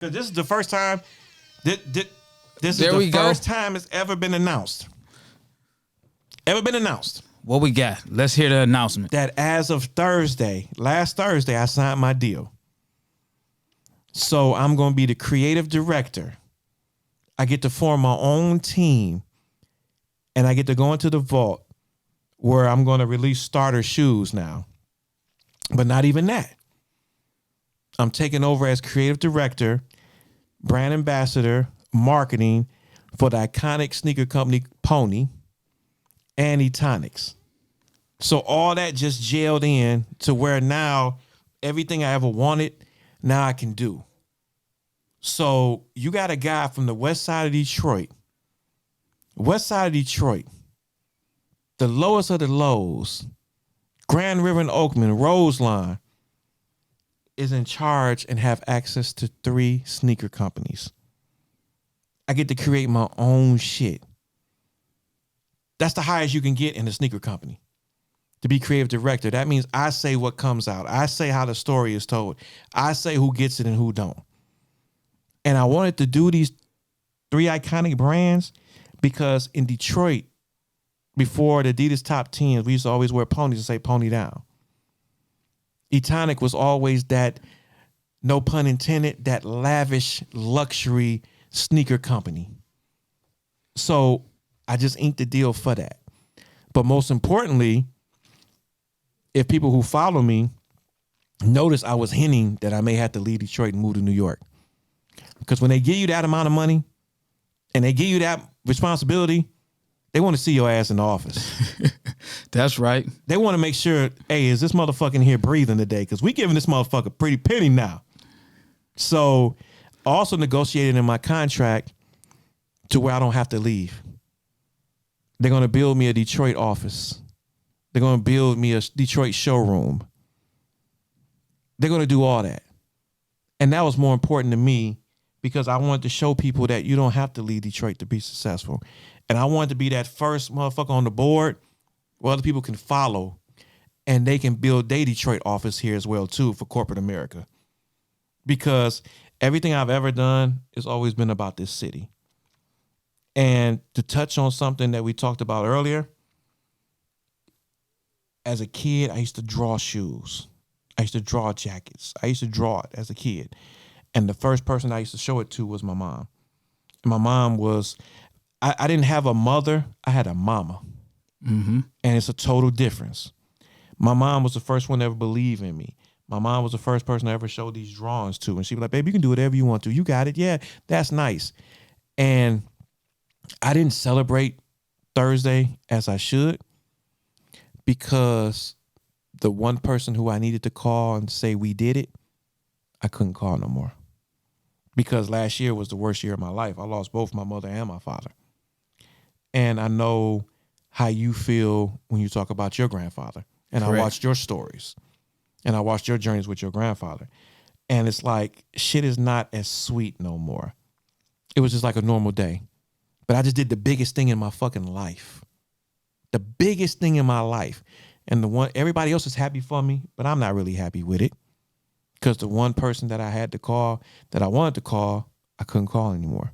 Because this is the first time. This is There we the go. first time it's ever been announced. Ever been announced What we got? Let's hear the announcement. that as of last Thursday, I signed my deal. So I'm going to be the creative director. I get to form my own team, and I get to go into the vault where I'm going to release starter shoes now. But not even that. I'm taking over as creative director, brand ambassador, marketing for the iconic sneaker company Pony and Etonics. So all that just gelled in to where now everything I ever wanted, now I can do. So you got a guy from the west side of Detroit, the lowest of the lows, Grand River and Oakman, Roseline, is in charge and have access to 3 sneaker companies. I get to create my own shit. That's the highest you can get in a sneaker company. To be creative director. That means I say what comes out. I say how the story is told. I say who gets it and who don't. And I wanted to do these 3 iconic brands because in Detroit, before the Adidas top 10, we used to always wear ponies and say pony down. Etonic was always that, no pun intended, that lavish luxury sneaker company. So I just inked the deal for that. But most importantly, if people who follow me notice, I was hinting that I may have to leave Detroit and move to New York. Because when they give you that amount of money and they give you that responsibility, they want to see your ass in the office. That's right. They want to make sure, hey, is this motherfucker here breathing today? Because we giving this motherfucker a pretty penny now. So also negotiated in my contract to where I don't have to leave. They're going to build me a Detroit office. They're going to build me a Detroit showroom. They're going to do all that. And that was more important to me because I wanted to show people that you don't have to leave Detroit to be successful. And I wanted to be that first motherfucker on the board where other people can follow and they can build their Detroit office here as well, too, for corporate America. Because everything I've ever done has always been about this city. And to touch on something that we talked about earlier, as a kid, I used to draw shoes. I used to draw jackets. I used to draw it as a kid. And the first person I used to show it to was my mom. And my mom was, I didn't have a mother. I had a mama. Mm-hmm. And it's a total difference. My mom was the first one to ever believe in me. My mom was the first person I ever showed these drawings to. And she'd be like, baby, you can do whatever you want to. You got it. Yeah, that's nice. And I didn't celebrate Thursday as I should because the one person who I needed to call and say we did it, I couldn't call no more. Because last year was the worst year of my life. I lost both my mother and my father. And I know how you feel when you talk about your grandfather. And Correct. I watched your stories. And I watched your journeys with your grandfather. And it's like, shit is not as sweet no more. It was just like a normal day. But I just did the biggest thing in my fucking life. The biggest thing in my life. And the one, everybody else is happy for me, but I'm not really happy with it. Because the one person that I had to call, that I wanted to call, I couldn't call anymore.